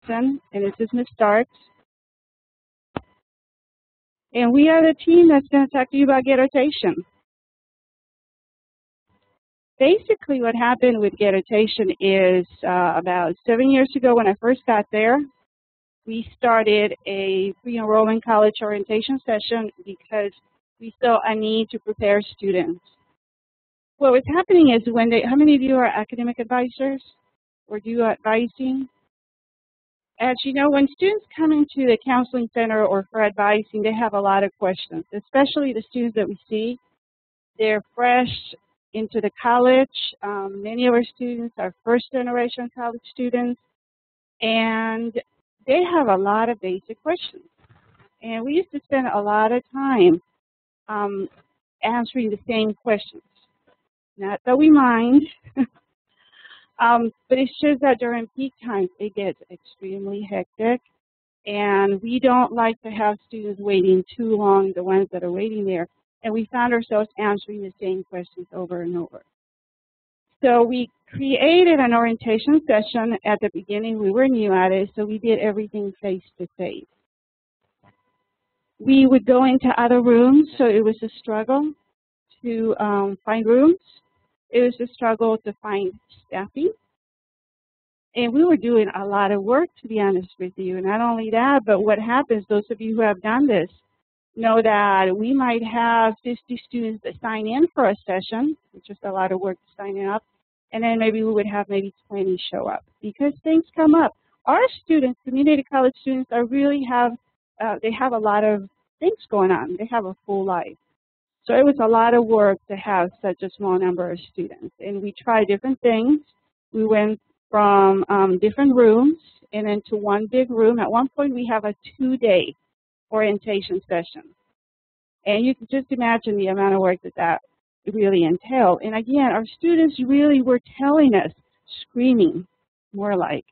Johnson, and this is Ms. Starks. And we are the team that's going to talk to you about Gatortation. Basically, what happened with Gatortation is about 7 years ago when I first got there, we started a pre-enrollment college orientation session because we saw a need to prepare students. What was happening is how many of you are academic advisors or do advising? As you know, when students come into the counseling center or for advising, they have a lot of questions, especially the students that we see. They're fresh into the college. Many of our students are first-generation college students, and they have a lot of basic questions. And we used to spend a lot of time answering the same questions. Not that we mind, but it's just that during peak times it gets extremely hectic, and we don't like to have students waiting too long, the ones that are waiting there. And we found ourselves answering the same questions over and over. So we created an orientation session at the beginning. We were new at it, so we did everything face-to-face. We would go into other rooms, so it was a struggle to find rooms. It was a struggle to find staffing. And we were doing a lot of work, to be honest with you. Not only that, but what happens, those of you who have done this, know that we might have 50 students that sign in for a session, which is a lot of work to sign up, and then maybe we would have maybe 20 show up because things come up. Our students, community college students, they have a lot of things going on. They have a full life. So it was a lot of work to have such a small number of students, and we tried different things. We went from different rooms and then to one big room. At one point, we have a 2-day orientation session. And you can just imagine the amount of work that really entailed. And again, our students really were telling us, screaming, more like,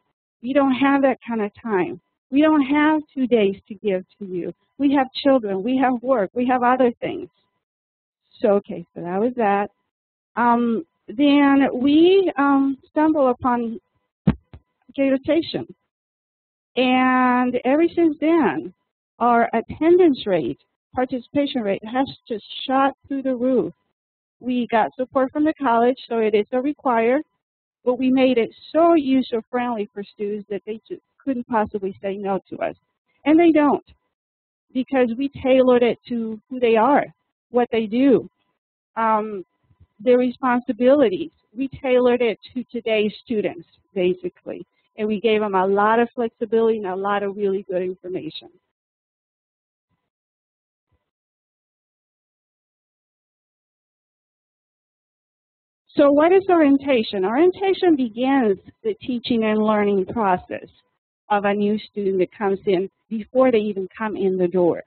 we don't have that kind of time. We don't have 2 days to give to you. We have children, we have work, we have other things. So, okay, so that was that. Then we stumbled upon Gatortation. And ever since then, our attendance rate, participation rate has just shot through the roof. We got support from the college, so it is a required, but we made it so user-friendly for students that they just couldn't possibly say no to us. And they don't, because we tailored it to who they are, what they do, their responsibilities. We tailored it to today's students, basically. And we gave them a lot of flexibility and a lot of really good information. So what is orientation? Orientation begins the teaching and learning process of a new student that comes in before they even come in the door.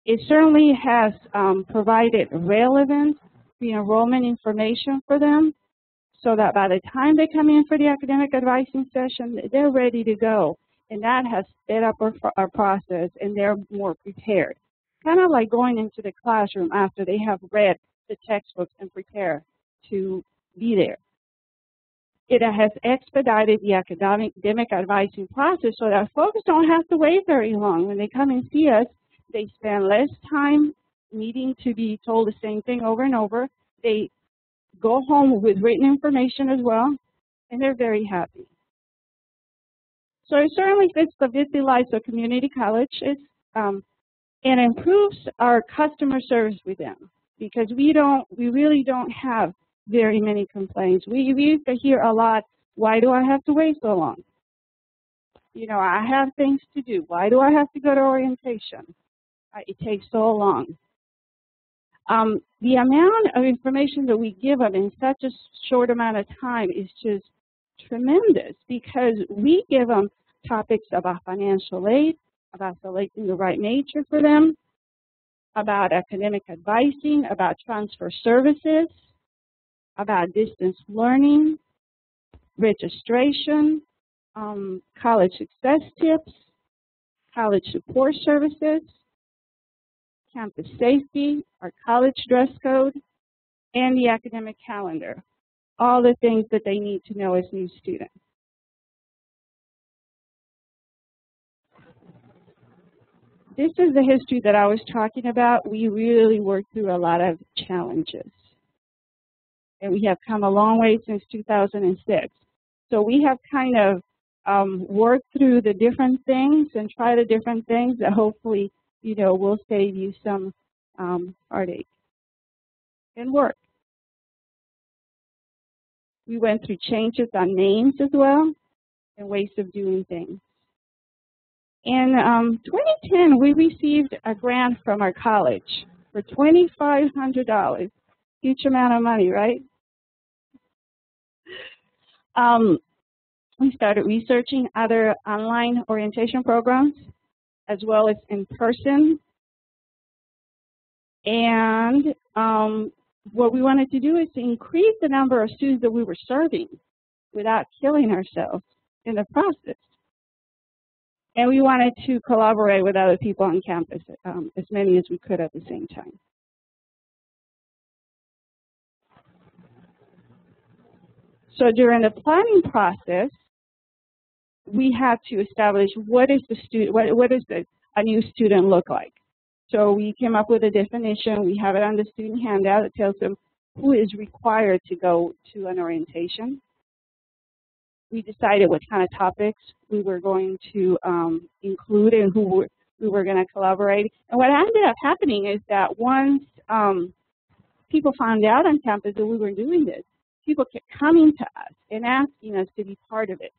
It certainly has provided relevant pre-enrollment information for them so that by the time they come in for the academic advising session, they're ready to go. And that has sped up our process, and they're more prepared. Kind of like going into the classroom after they have read the textbooks and prepare to be there. It has expedited the academic advising process so that folks don't have to wait very long. When they come and see us, they spend less time needing to be told the same thing over and over. They go home with written information as well, and they're very happy. So it certainly fits the busy lives of community colleges and improves our customer service with them because we really don't have very many complaints. We used to hear a lot, why do I have to wait so long? You know, I have things to do. Why do I have to go to orientation? It takes so long. The amount of information that we give them in such a short amount of time is just tremendous because we give them topics about financial aid, about selecting the right major for them, about academic advising, about transfer services, about distance learning, registration, college success tips, college support services, campus safety, our college dress code, and the academic calendar, all the things that they need to know as new students. This is the history that I was talking about. We really worked through a lot of challenges. And we have come a long way since 2006. So we have kind of worked through the different things and tried the different things that hopefully, will save you some heartache and work. We went through changes on names as well and ways of doing things. In 2010, we received a grant from our college for $2,500. Huge amount of money, right? We started researching other online orientation programs as well as in person. And what we wanted to do is to increase the number of students that we were serving without killing ourselves in the process. And we wanted to collaborate with other people on campus, as many as we could at the same time. So during the planning process, we had to establish what is the student, what does a new student look like. So we came up with a definition. We have it on the student handout. It tells them who is required to go to an orientation. We decided what kind of topics we were going to include and who we were going to collaborate. And what ended up happening is that once people found out on campus that we were doing this, people kept coming to us and asking us to be part of it.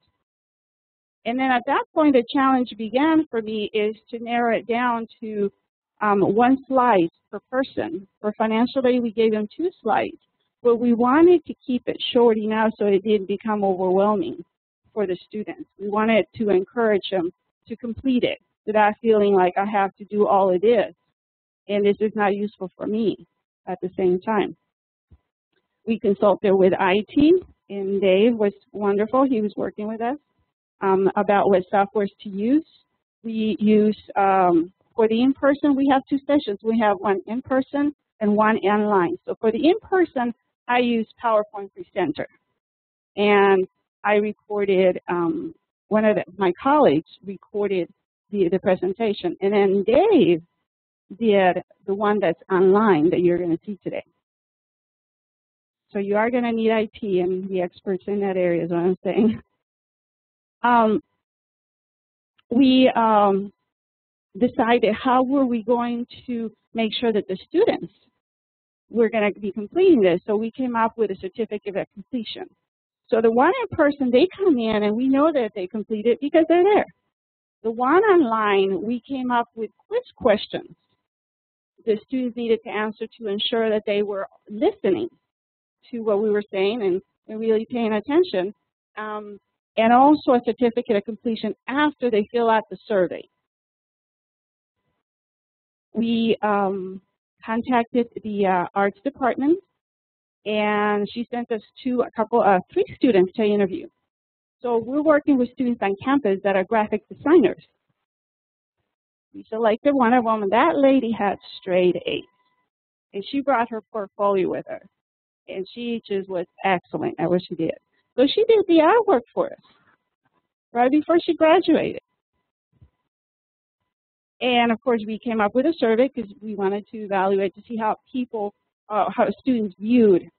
And then at that point, the challenge began for me is to narrow it down to one slide per person. For financial aid, we gave them 2 slides. But we wanted to keep it short enough so it didn't become overwhelming for the students. We wanted to encourage them to complete it without feeling like I have to do all of this and this is not useful for me at the same time. We consulted with IT, and Dave was wonderful. He was working with us about what softwares to use. We use, for the in-person, we have 2 sessions. We have one in-person and one online. So for the in-person, I use PowerPoint Presenter. And I recorded, one of my colleagues recorded the presentation. And then Dave did the one that's online that you're going to see today. So you are going to need IT and the experts in that area is what I'm saying. We decided how were we going to make sure that the students were going to be completing this. So we came up with a certificate of completion. So the one in person, they come in and we know that they completed because they're there. The one online, we came up with quiz questions the students needed to answer to ensure that they were listening to what we were saying and really paying attention. And also a certificate of completion after they fill out the survey. We contacted the arts department, and she sent us 3 students to interview. So we're working with students on campus that are graphic designers. We selected one of them, and that lady had straight A's. And she brought her portfolio with her. And she just was excellent at what she did. So she did the artwork for us right before she graduated. And of course, we came up with a survey because we wanted to evaluate to see how how students viewed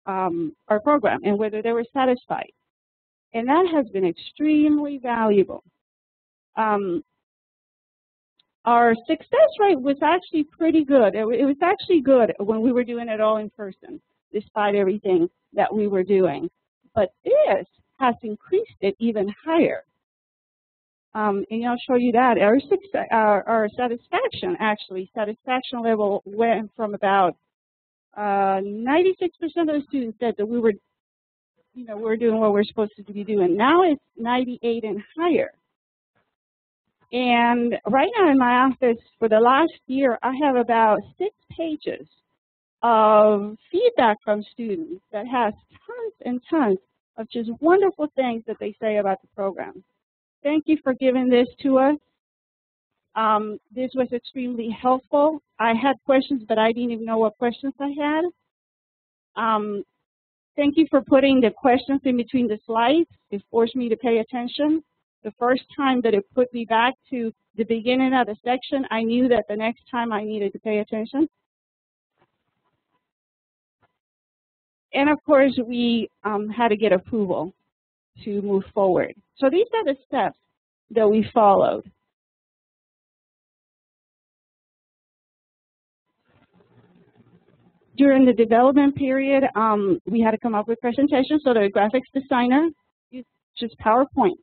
our program and whether they were satisfied. And that has been extremely valuable. Our success rate was actually pretty good. It was actually good when we were doing it all in person, despite everything that we were doing. But this has increased it even higher. And I'll show you that. Our satisfaction level went from about 96% of the students said that we were, we're doing what we're supposed to be doing. Now it's 98 and higher. And right now in my office, for the last year, I have about 6 pages of feedback from students that has tons and tons of just wonderful things that they say about the program. Thank you for giving this to us. This was extremely helpful. I had questions, but I didn't even know what questions I had. Thank you for putting the questions in between the slides. It forced me to pay attention. The first time that it put me back to the beginning of the section, I knew that the next time I needed to pay attention. And of course, we had to get approval to move forward. So these are the steps that we followed. During the development period, we had to come up with presentations. So the graphics designer used just PowerPoint,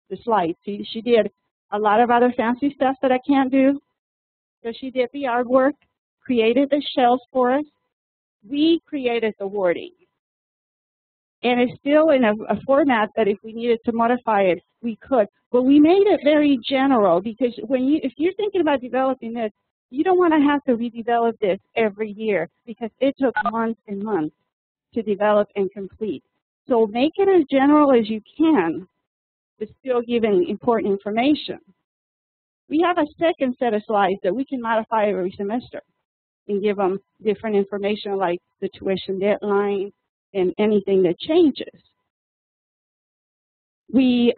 the slides. She did a lot of other fancy stuff that I can't do. So she did the artwork, created the shells for us. We created the wording. And it's still in a format that if we needed to modify it, we could. But we made it very general because if you're thinking about developing this, you don't want to have to redevelop this every year because it took months and months to develop and complete. So make it as general as you can, but still giving important information. We have a second set of slides that we can modify every semester and give them different information like the tuition deadline and anything that changes. We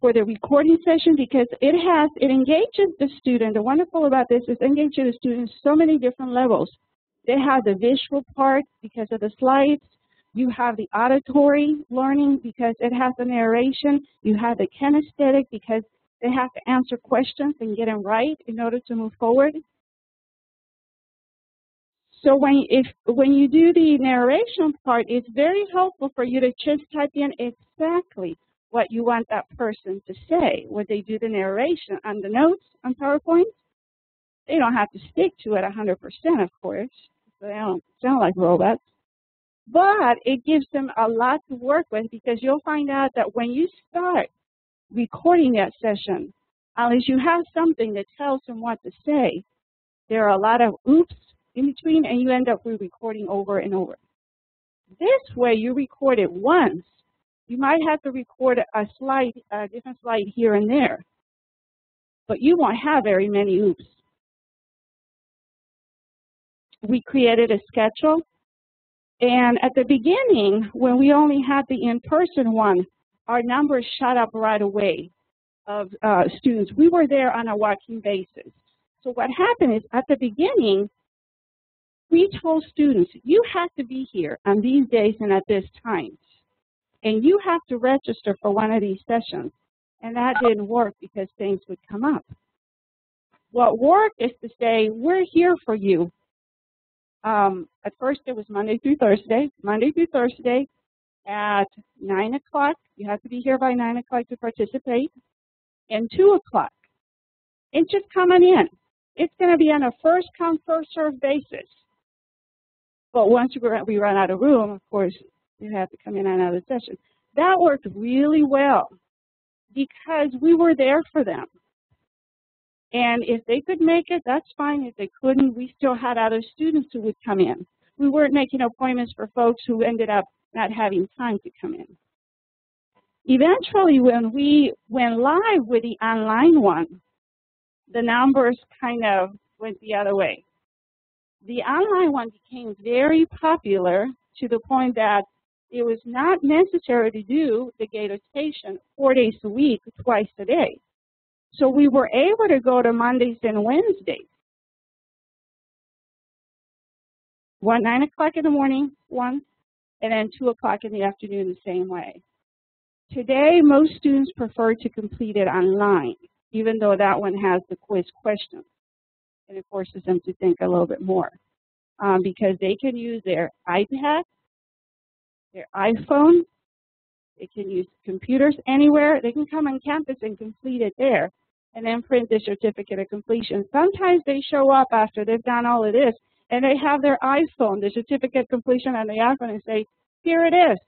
for the recording session, because it engages the student. The wonderful about this is it engages the students so many different levels. They have the visual part because of the slides. You have the auditory learning because it has the narration. You have the kinesthetic because they have to answer questions and get them right in order to move forward. So when you do the narration part, it's very helpful for you to just type in exactly what you want that person to say. When they do the narration on the notes on PowerPoint, they don't have to stick to it 100%, of course. So they don't sound like robots. But it gives them a lot to work with because you'll find out that when you start recording that session, unless you have something that tells them what to say, there are a lot of oops in between, and you end up with recording over and over. This way, you record it once. You might have to record a different slide here and there, but you won't have very many oops. We created a schedule, and at the beginning, when we only had the in-person one, our numbers shot up right away of students. We were there on a walking basis. So what happened is at the beginning, we told students, you have to be here on these days and at this time. And you have to register for one of these sessions. And that didn't work because things would come up. What worked is to say, we're here for you. At first, it was Monday through Thursday. Monday through Thursday at 9 o'clock. You have to be here by 9 o'clock to participate. And 2 o'clock. And just coming in. It's going to be on a first-come, first-served basis. But once we run out of room, of course, you have to come in on another session. That worked really well because we were there for them. And if they could make it, that's fine. If they couldn't, we still had other students who would come in. We weren't making appointments for folks who ended up not having time to come in. Eventually, when we went live with the online one, the numbers kind of went the other way. The online one became very popular to the point that it was not necessary to do the Gatortation 4 days a week, twice a day. So we were able to go to Mondays and Wednesdays. 9 o'clock in the morning, once, and then 2 o'clock in the afternoon the same way. Today, most students prefer to complete it online, even though that one has the quiz questions. And it forces them to think a little bit more because they can use their iPad, their iPhone, they can use computers anywhere. They can come on campus and complete it there and then print the certificate of completion. Sometimes they show up after they've done all of this and they have their iPhone, the certificate of completion on the iPhone, and say, here it is.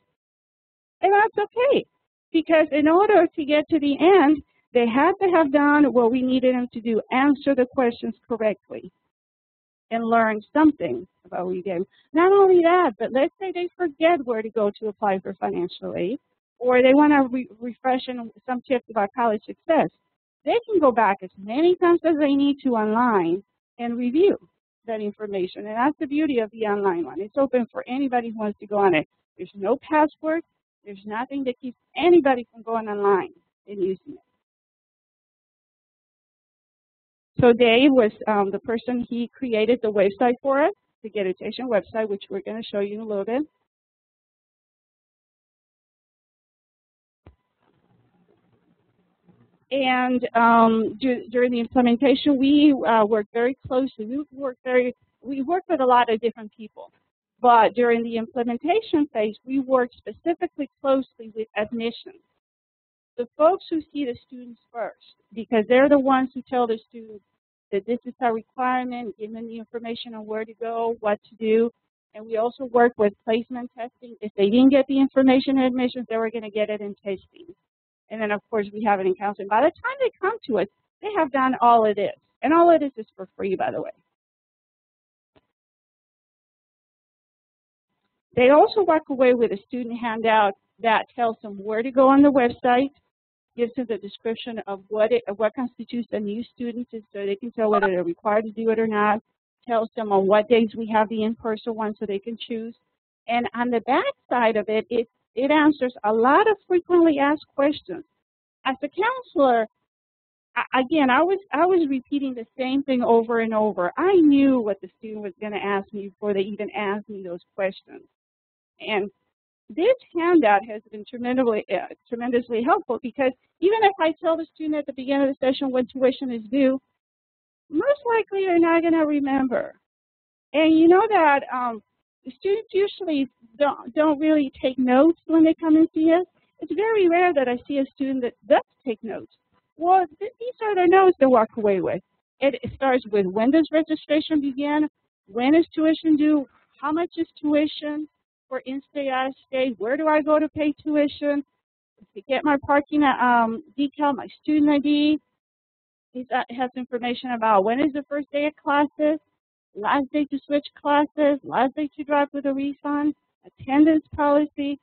And that's okay because in order to get to the end, they had to have done what we needed them to do, answer the questions correctly and learn something about what you gave them. Not only that, but let's say they forget where to go to apply for financial aid, or they want to refresh in some tips about college success. They can go back as many times as they need to online and review that information. And that's the beauty of the online one. It's open for anybody who wants to go on it. There's no password. There's nothing that keeps anybody from going online. and using it. So Dave was the person, he created the website for us, the Gatortation website, which we're going to show you in a little bit. And during the implementation, we worked very closely. We worked with a lot of different people. But during the implementation phase, we worked specifically closely with admissions. The folks who see the students first, because they're the ones who tell the students that this is our requirement, give them the information on where to go, what to do. And we also work with placement testing. If they didn't get the information in admissions, they were going to get it in testing. And then, of course, we have it in counseling. By the time they come to us, they have done all of this. And all of this is for free, by the way. They also walk away with a student handout that tells them where to go on the website, gives them the description of what constitutes a new student so they can tell whether they're required to do it or not, tells them on what days we have the in-person one so they can choose. And on the back side of it, it answers a lot of frequently asked questions. As a counselor, again, I was repeating the same thing over and over. I knew what the student was going to ask me before they even asked me those questions. And this handout has been tremendously helpful because even if I tell the student at the beginning of the session when tuition is due, most likely they're not going to remember. And you know that the students usually don't really take notes when they come and see us. It's very rare that I see a student that does take notes. Well, these are the notes they walk away with. It starts with when does registration begin, when is tuition due, how much is tuition for in-state, out-of-state, where do I go to pay tuition, to get my parking decal, my student ID. It has information about when is the first day of classes, last day to switch classes, last day to drive with a refund, attendance policy.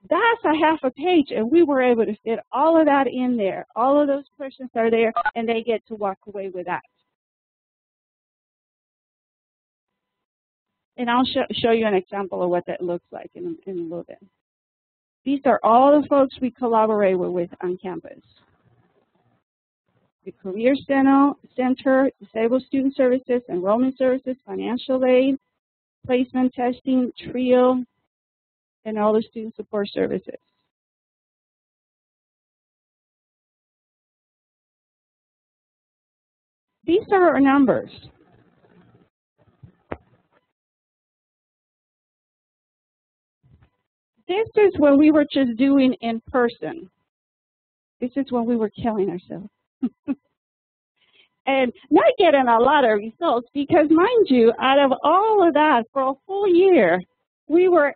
That's a half a page, and we were able to fit all of that in there. All of those questions are there, and they get to walk away with that. And I'll show you an example of what that looks like in a little bit. These are all the folks we collaborate with on campus. The Career Center, Disabled Student Services, Enrollment Services, Financial Aid, Placement Testing, TRIO, and all the student support services. These are our numbers. This is when we were just doing in person. This is when we were killing ourselves. And not getting a lot of results because, mind you, out of all of that for a full year, we were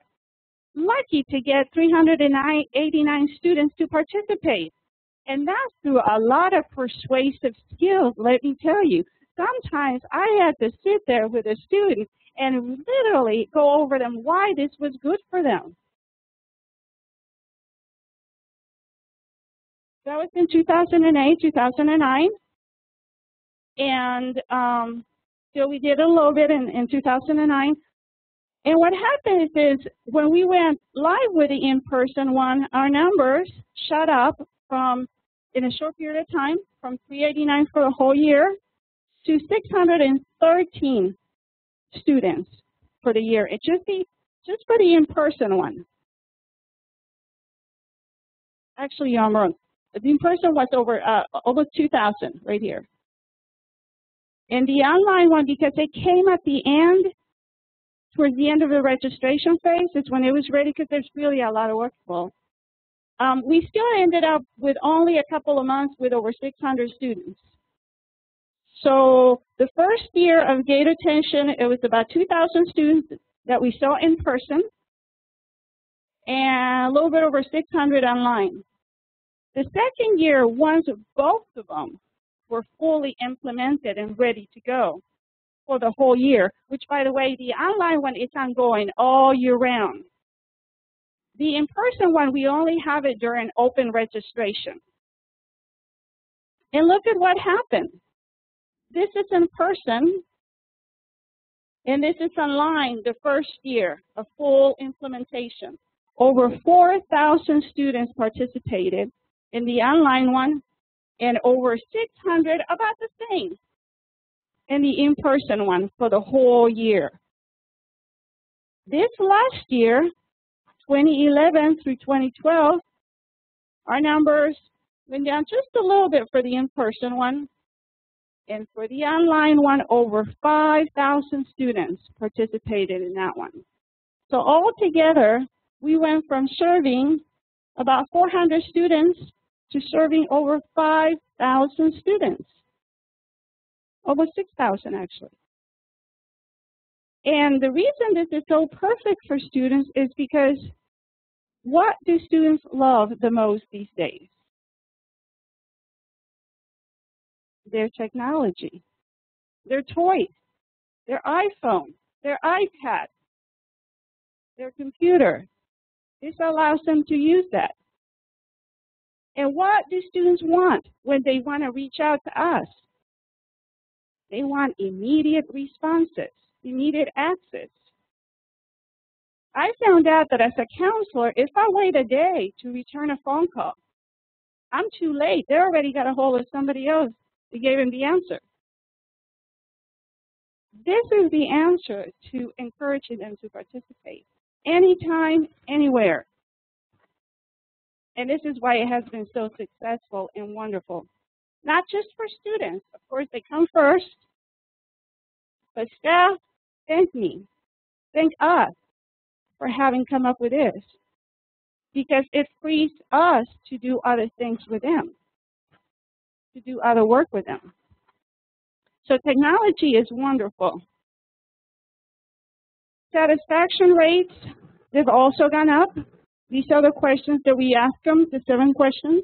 lucky to get 389 students to participate. And that's through a lot of persuasive skills, let me tell you. Sometimes I had to sit there with a student and literally go over them why this was good for them. That was in 2008, 2009. And so we did a little bit in 2009. And what happened is when we went live with the in-person one, our numbers shot up from, in a short period of time, from 389 for the whole year to 613 students for the year. It's just for the in-person one. Actually, I'm wrong. The in-person was over 2,000 right here. And the online one, because it came at the end, towards the end of the registration phase, is when it was ready because there's really a lot of work for. We still ended up with only a couple of months with over 600 students. So the first year of Gatortation, it was about 2,000 students that we saw in person and a little bit over 600 online. The second year, once both of them were fully implemented and ready to go for the whole year, which, by the way, the online one is ongoing all year round. The in-person one, we only have it during open registration. And look at what happened. This is in person, and this is online the first year of full implementation. Over 4,000 students participated, in the online one, and over 600, about the same, in the in-person one for the whole year. This last year, 2011 through 2012, our numbers went down just a little bit for the in-person one, and for the online one, over 5,000 students participated in that one. So altogether, we went from serving about 400 students to serving over 5,000 students, over 6,000 actually. And the reason this is so perfect for students is because what do students love the most these days? Their technology, their toys, their iPhone, their iPad, their computer. This allows them to use that. And what do students want when they want to reach out to us? They want immediate responses, immediate access. I found out that as a counselor, if I wait a day to return a phone call, I'm too late. They already got a hold of somebody else who gave them the answer. This is the answer to encouraging them to participate anytime, anywhere. And this is why it has been so successful and wonderful. Not just for students. Of course, they come first. But staff, thank me. Thank us for having come up with this. Because it frees us to do other things with them, to do other work with them. So technology is wonderful. Satisfaction rates, they've also gone up. These are the questions that we ask them, the 7 questions.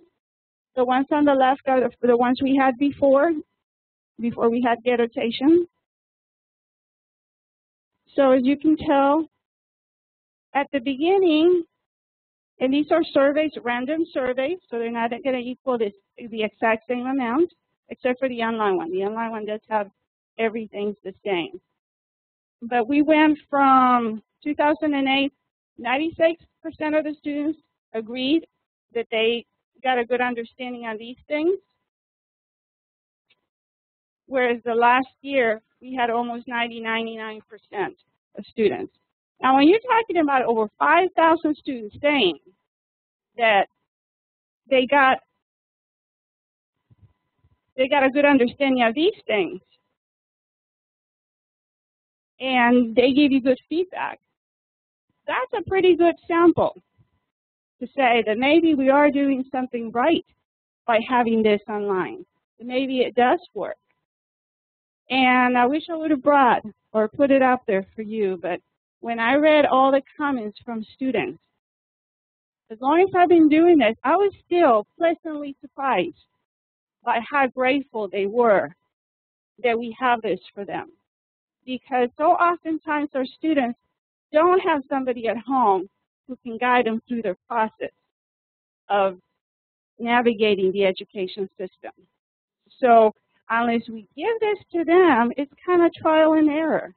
The ones on the left are the ones we had before we had Gatortation. So as you can tell, at the beginning, and these are surveys, random surveys, so they're not going to equal the exact same amount, except for the online one. The online one does have everything the same. But we went from 2008, 96% of the students agreed that they got a good understanding on these things, whereas the last year we had almost 99% of students. Now, when you're talking about over 5,000 students saying that they got a good understanding of these things and they give you good feedback, that's a pretty good sample to say that maybe we are doing something right by having this online. Maybe it does work. And I wish I would have brought or put it out there for you, but when I read all the comments from students, as long as I've been doing this, I was still pleasantly surprised by how grateful they were that we have this for them. Because so oftentimes our students don't have somebody at home who can guide them through the process of navigating the education system. So unless we give this to them, it's kind of trial and error.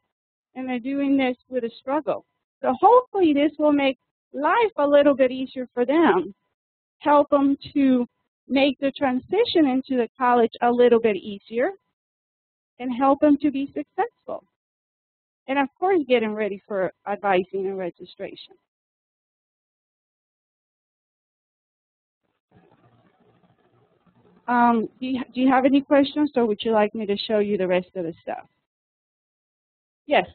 And they're doing this with a struggle. So hopefully this will make life a little bit easier for them, help them to make the transition into the college a little bit easier, and help them to be successful. And of course, getting ready for advising and registration. Do you have any questions, or would you like me to show you the rest of the stuff? Yes.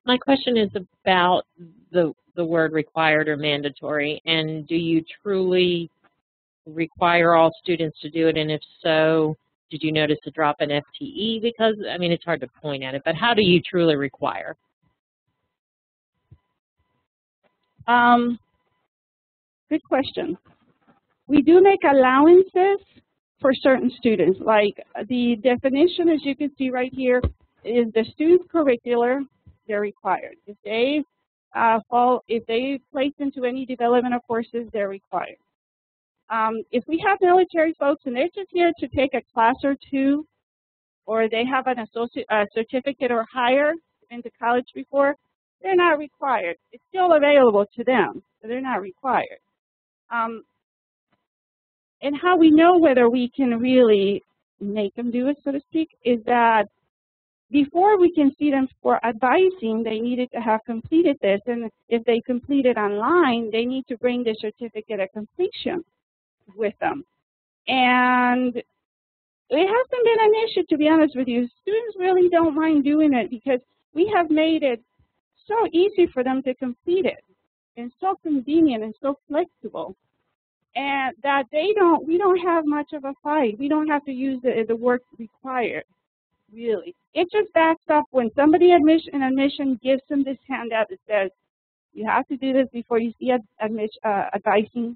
My question is about the word required or mandatory, and do you truly require all students to do it, and if so, did you notice a drop in FTE? Because, I mean, it's hard to point at it, but how do you truly require? Good question. We do make allowances for certain students. Like the definition, as you can see right here, is the student's curricular, they're required. If they place into any developmental courses, they're required. If we have military folks and they're just here to take a class or two, or they have an certificate or higher into college before, they're not required. It's still available to them, but they're not required. And how we know whether we can really make them do it, so to speak, is that before we can see them for advising, they needed to have completed this. And if they complete it online, they need to bring the certificate of completion with them. And it hasn't been an issue, to be honest with you. Students really don't mind doing it because we have made it so easy for them to complete it and so convenient and so flexible. And that we don't have much of a fight. We don't have to use the work required, really. It just backs up when somebody in admission gives them this handout that says, you have to do this before you see advising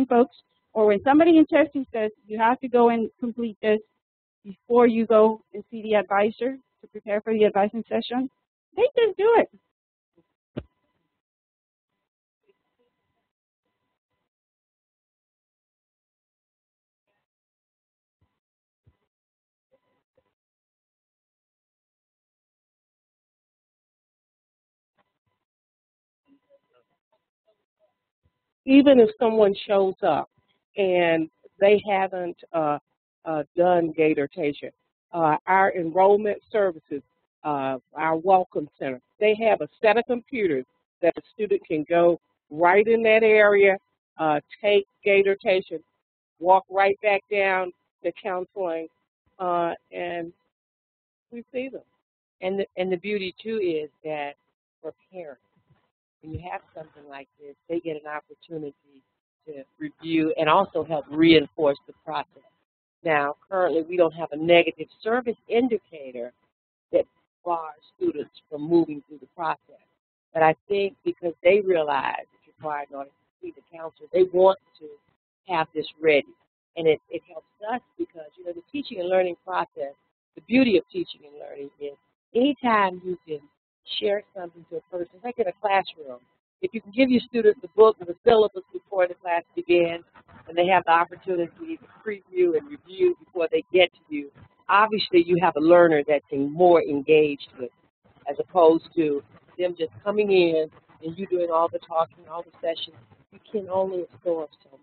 folks, or when somebody in testing says, you have to go and complete this before you go and see the advisor to prepare for the advising session, they just do it. Even if someone shows up and they haven't done Gatortation, our enrollment services, our welcome center, they have a set of computers that a student can go right in that area, take Gatortation, walk right back down to counseling, and we see them. And the beauty too is that for parents, when you have something like this, they get an opportunity to review and also help reinforce the process. Now, currently, we don't have a negative service indicator that bars students from moving through the process. But I think because they realize it's required in order to see the counselor, they want to have this ready. And it helps us because, you know, the teaching and learning process, the beauty of teaching and learning is anytime you can share something to a person, like in a classroom, if you can give your students the book or the syllabus before the class begins, and they have the opportunity to preview and review before they get to you, obviously you have a learner that's more engaged with, as opposed to them just coming in and you doing all the talking, all the sessions. You can only absorb so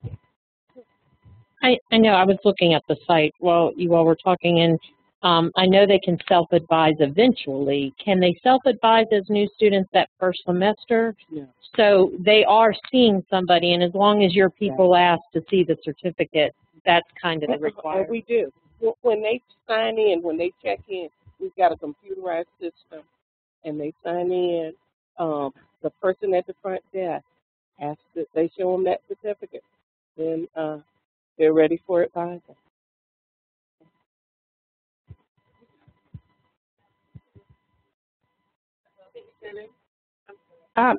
much. I know. I was looking at the site while you all were talking, and I know they can self-advise eventually. Can they self-advise as new students that first semester? No. So they are seeing somebody, and as long as your people ask to see the certificate, that's kind of the requirement. We do. When they sign in, when they check in, we've got a computerized system, and they sign in. The person at the front desk asks that they show them that certificate. Then they're ready for advising.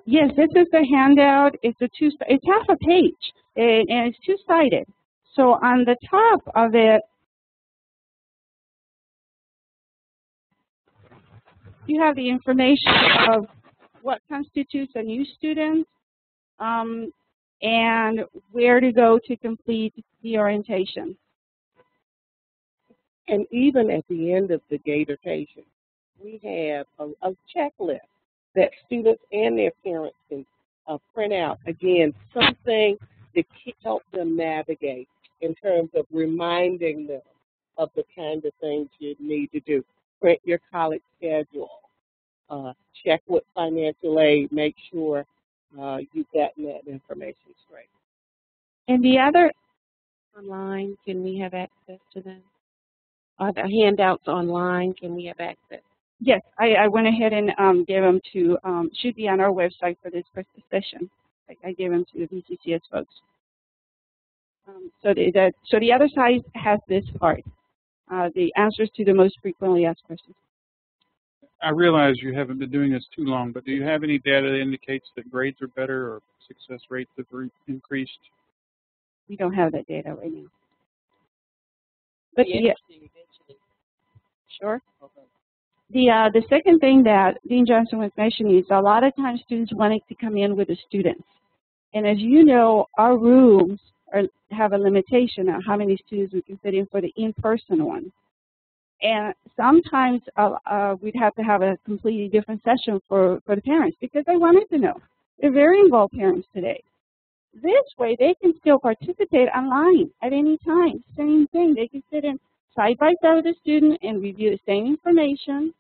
Yes, this is the handout. It's half a page, and it's two-sided. So on the top of it, you have the information of what constitutes a new student and where to go to complete the orientation. And even at the end of the Gatortation, we have a checklist that students and their parents can print out. Again, something to help them navigate in terms of reminding them of the kind of things you need to do. Print your college schedule. Check with financial aid. Make sure you've gotten that information straight. And the other, Online, can we have access to them? Are the handouts online? Can we have access? yes, I went ahead and gave them to, should be on our website for this session. I gave them to the VCCS folks. So the other side has this part, the answers to the most frequently asked questions. I realize you haven't been doing this too long, but do you have any data that indicates that grades are better or success rates have increased? We don't have that data right now. But sure. The second thing that Dean Johnson was mentioning is a lot of times students wanting to come in with the students. And as you know, our rooms or have a limitation on how many students we can fit in for the in-person one. And sometimes we'd have to have a completely different session for the parents because they wanted to know. They're very involved parents today. This way, they can still participate online at any time. Same thing. They can sit in side by side with the student and review the same information,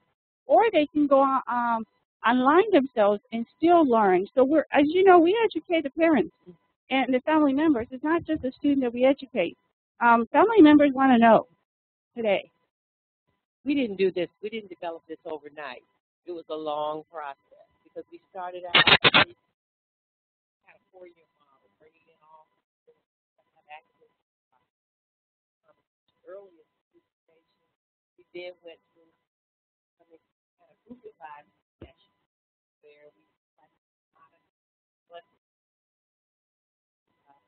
or they can go online themselves and still learn. So we're, as you know, we educate the parents and the family members. It's not just the student that we educate. Family members want to know today. We didn't do this. We didn't develop this overnight. It was a long process because we started out had a 4-year model, bringing in all academic early in education. We then went through some kind of group advising session where we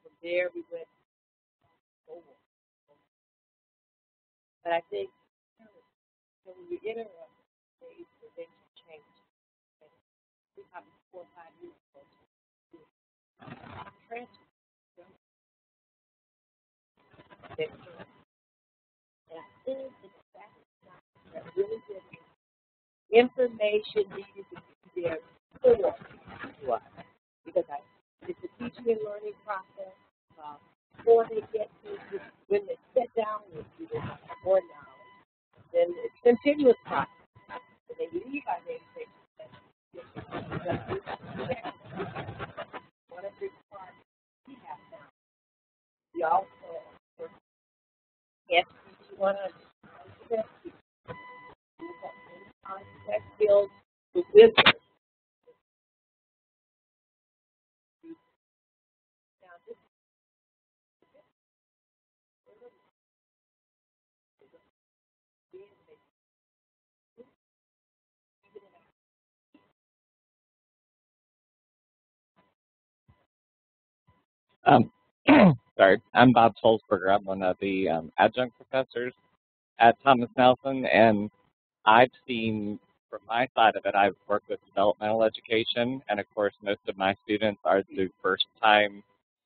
from there we went forward. But I think when you enter a phase where things have changed, and we have 4 or 5 years ago, transfer. And I think it's that really good information needed to be there for us. Because it's a teaching and learning process. Before they get to, when they sit down with you, they have more knowledge. Then it's a continuous process. When they leave our education session, one of the parts we have now. We also SPG 100. That builds the wisdom. Now, this Sorry, I'm Bob Solzberger. I'm one of the adjunct professors at Thomas Nelson, and I've seen from my side of it, I've worked with developmental education, and of course, most of my students are the first-time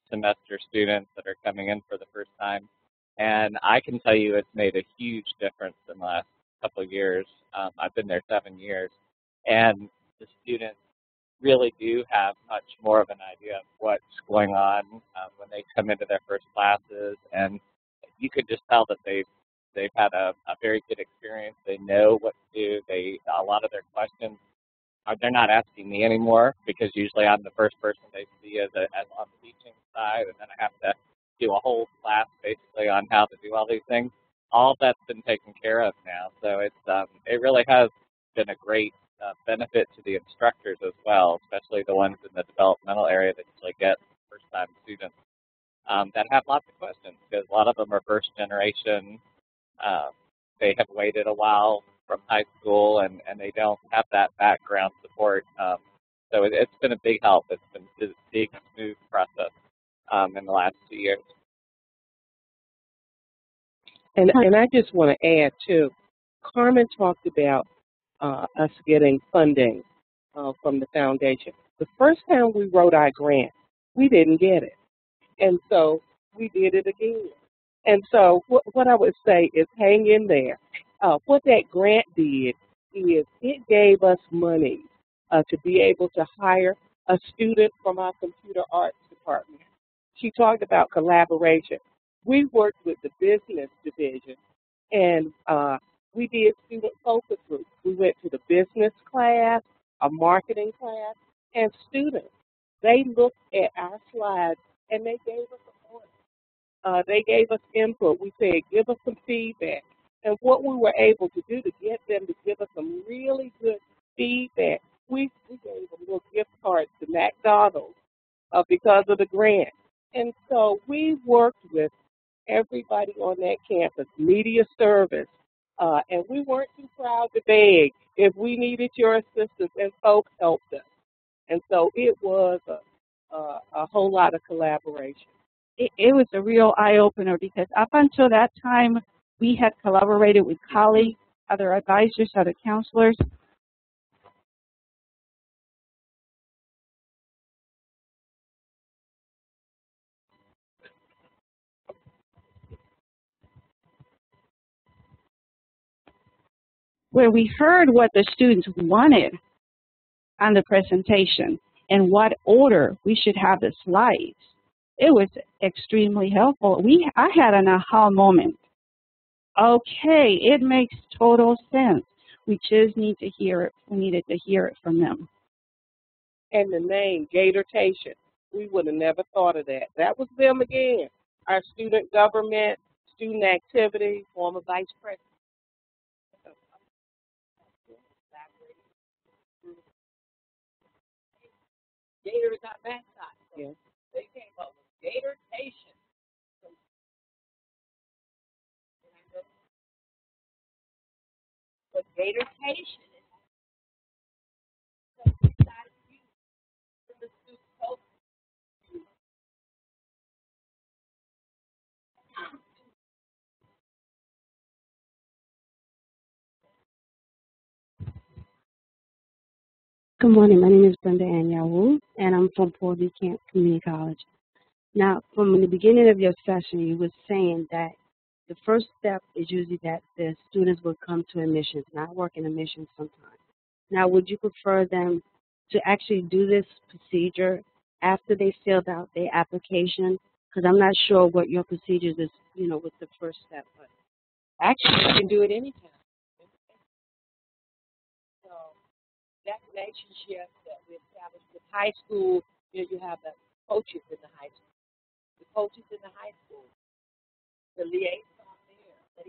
semester students that are coming in for the first time. And I can tell you it's made a huge difference in the last couple of years. I've been there 7 years, and the students really do have much more of an idea of what's going on when they come into their first classes, and you could just tell that they've had a very good experience. They know what to do. A lot of their questions they're not asking me anymore because usually I'm the first person they see as on the teaching side, and then I have to do a whole class basically on how to do all these things. All of that's been taken care of now, so it really has been a great benefit to the instructors as well, especially the ones in the developmental area that usually get first-time students that have lots of questions because a lot of them are first generation. They have waited a while from high school and they don't have that background support. So it's been a big help. It's been a big, smooth process in the last 2 years. And I just want to add, too, Carmen talked about us getting funding from the foundation. The first time we wrote our grant, we didn't get it. And so we did it again. And so what I would say is hang in there. What that grant did is it gave us money to be able to hire a student from our computer arts department. She talked about collaboration. We worked with the business division, and we did student focus groups. We went to the business class, a marketing class, and students. They looked at our slides, and they gave us a point. They gave us input. We said, give us some feedback. And what we were able to do to get them to give us some really good feedback, we gave them little gift cards to McDonald's because of the grant. And so we worked with everybody on that campus, media service, and we weren't too proud to beg if we needed your assistance, and folks helped us. And so it was a whole lot of collaboration. It was a real eye-opener because up until that time, we had collaborated with colleagues, other advisors, other counselors. where we heard what the students wanted on the presentation and what order we should have the slides. It was extremely helpful. I had an aha moment. Okay, it makes total sense. We just need to hear it. We needed to hear it from them. And the name, Gatortation, we would have never thought of that. That was them again. Our student government, student activity, Former vice president. Gator is our mascot. So yeah. they came up with Gatortation. But Gatortation is inside of you from the student culture. Good morning. My name is Brenda Ann Yawu, and I'm from Fort Lee Camp Community College. Now, from the beginning of your session, you were saying that the first step is usually that the students will come to admissions, not work in admissions sometimes. Now, would you prefer them to actually do this procedure after they filled out their application? Because I'm not sure what your procedures is, with the first step. But Actually, you can do it anytime. So that relationship that we established with high school, you have the coaches in the high school. The coaches in the high school, the liaison there, that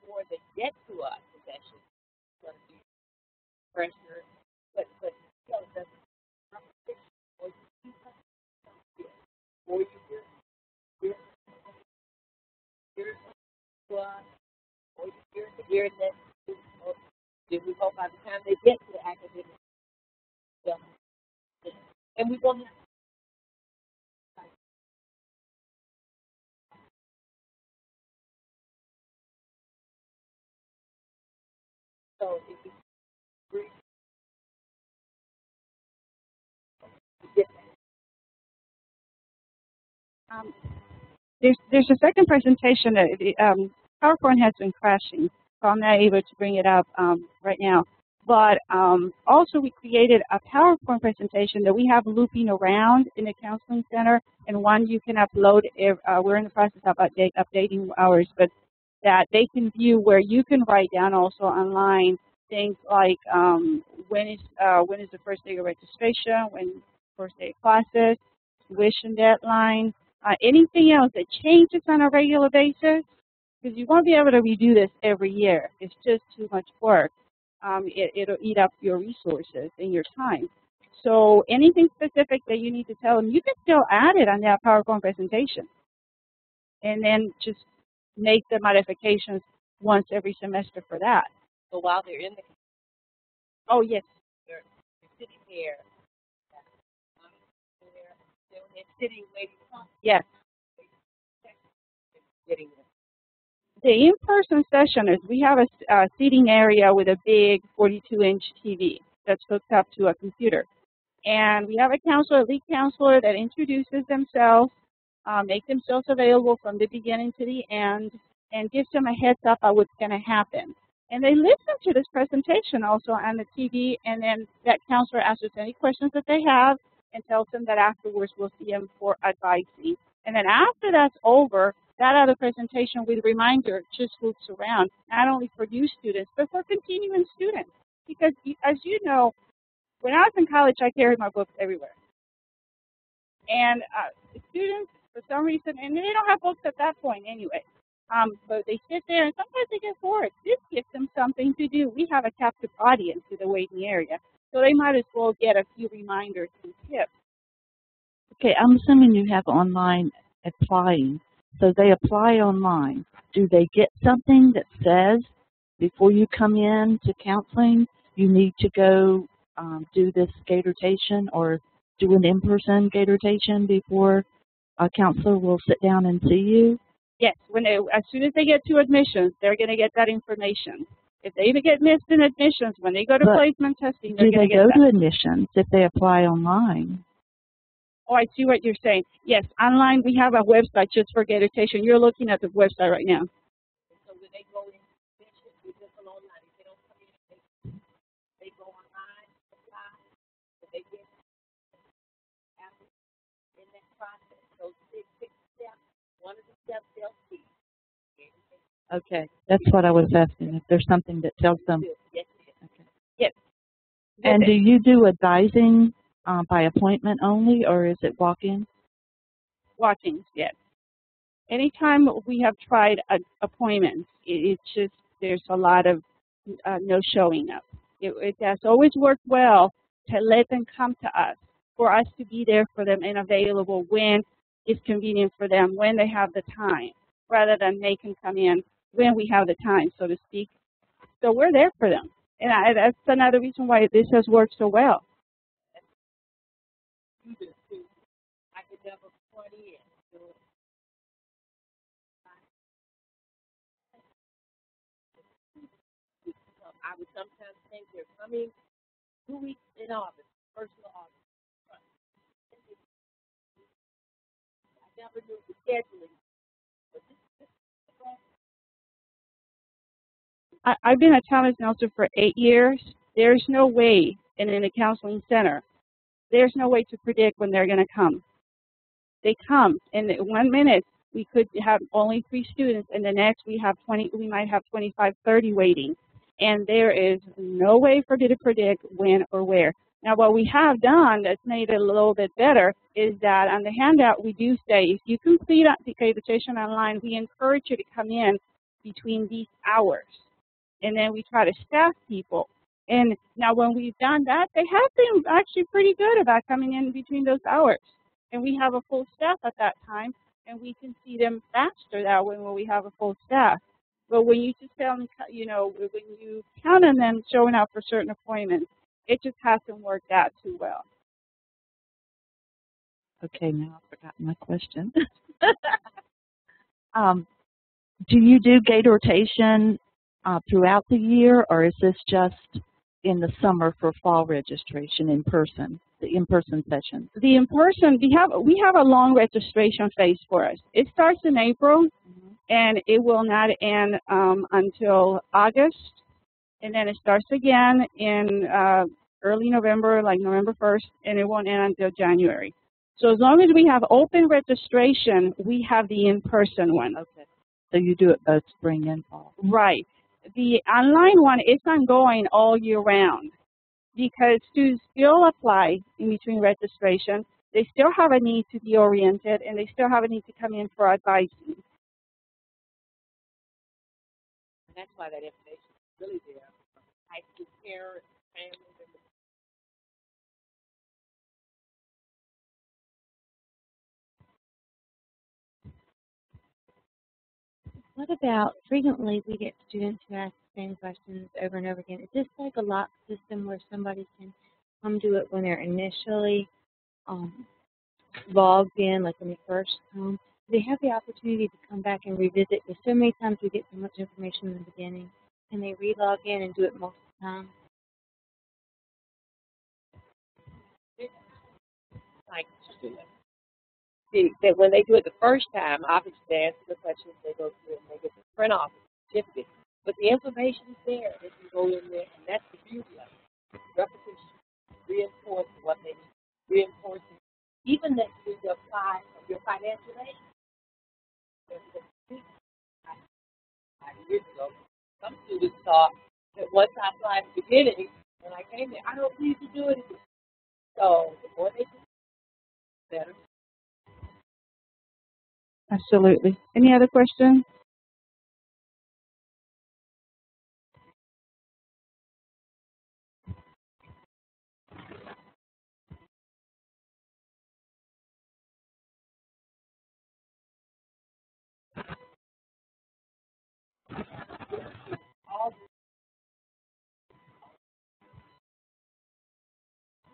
before they get to us, it's actually going to be pressure, but still it doesn't competition or you or you're plus or you're that then we hope by the time they get to the academic stuff, and we won't have so if we get There's a second presentation. PowerPoint has been crashing, so I'm not able to bring it up right now. But also we created a PowerPoint presentation that we have looping around in the counseling center, and one you can upload. We're in the process of updating ours, but that they can view where you can write down also online things like when is the first day of registration, when first day of classes, tuition deadline, anything else that changes on a regular basis, because you won't be able to redo this every year. It's just too much work. It'll eat up your resources and your time. So anything specific that you need to tell them, you can still add it on that PowerPoint presentation. And then just make the modifications once every semester for that. so while they're in the Oh, yes. they're sitting there, they're sitting waiting for Yes. getting there. The in-person sessioners, we have a seating area with a big 42-inch TV that's hooked up to a computer. And we have a counselor, a lead counselor that introduces themselves, make themselves available from the beginning to the end, and gives them a heads up on what's going to happen. And they listen to this presentation also on the TV, and then that counselor answers any questions that they have and tells them that afterwards we'll see them for advising. And then after that's over, that other presentation with reminder just loops around, not only for new students, but for continuing students. Because as you know, when I was in college, I carried my books everywhere. And students, for some reason, and they don't have books at that point anyway, but they sit there and sometimes they get bored. This gives them something to do. We have a captive audience in the waiting area, so they might as well get a few reminders and tips. Okay, I'm assuming you have online applying. So they apply online. Do they get something that says before you come in to counseling, you need to go do this Gatortation or do an in-person Gatortation before a counselor will sit down and see you? Yes, as soon as they get to admissions, they're going to get that information. If they even get missed in admissions, when they go to placement testing, they're going to get that. Do they go to admissions if they apply online? Oh, I see what you're saying. Yes, online we have a website just for Gatortation. You're looking at the website right now. So when they go in, we just go online. If they don't come in, they go online, apply, and they get after in that process. Those six steps, one of the steps they'll see. Okay, that's what I was asking, if there's something that tells them. Yes, Okay. Yes. And do you do advising by appointment only, or is it walk-in? Walk-ins, yes. Anytime we have tried appointments, it's just there's a lot of no showing up. It has always worked well to let them come to us, for us to be there for them and available when it's convenient for them, when they have the time, rather than they can come in when we have the time, so to speak. So we're there for them. And that's another reason why this has worked so well. I could never 20 in. I would sometimes think they're coming 2 weeks in August, 1st of August. I never knew the scheduling. I've been a Thomas Nelson for 8 years. There's no way, and in a counseling center, there's no way to predict when they're going to come. They come, and in 1 minute we could have only 3 students, and the next we have 20. We might have 25, 30 waiting, and there is no way for you to predict when or where. Now, what we have done that's made it a little bit better is that on the handout we do say if you complete the Gatortation online, we encourage you to come in between these hours. And then we try to staff people. And now when we've done that, they have been actually pretty good about coming in between those hours. And we have a full staff at that time, and we can see them faster that way when we have a full staff. But when you just tell them, you know, when you count on them showing up for certain appointments, it just hasn't worked out too well. Okay, now I've forgotten my question. Do you do Gatortation throughout the year, or is this just in the summer for fall registration in person, the in-person sessions? The in-person, we have a long registration phase for us. It starts in April, and it will not end until August, and then it starts again in early November, like November 1st, and it won't end until January. So as long as we have open registration, we have the in-person one. Okay. So you do it both spring and fall. Right. The online one is ongoing all year round because students still apply in between registration. They still have a need to be oriented, and they still have a need to come in for advising. And that's why that information is really there. High school parents, families, and What about frequently we get students who ask the same questions over and over again? Is this like a lock system where somebody can come do it when they're initially logged in, like when they first come? Do they have the opportunity to come back and revisit? Because so many times we get so much information in the beginning. Can they re-log in and do it multiple times? like students. See, that when they do it the first time, obviously they answer the questions, they go through it, and they get the print off certificate. But the information is there. They can go in there, and that's the beauty of it. Repetition, reinforcing what they need, reinforcing even that you need to apply for your financial aid. 5 years ago, some students thought that once I applied at the beginning, when I came there, I don't need to do it again. So the more they do, the better. Absolutely. Any other questions?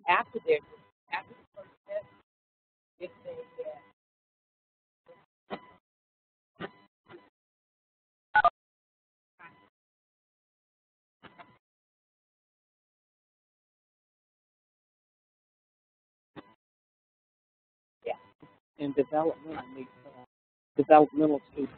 After the first test, if they get and developmental students.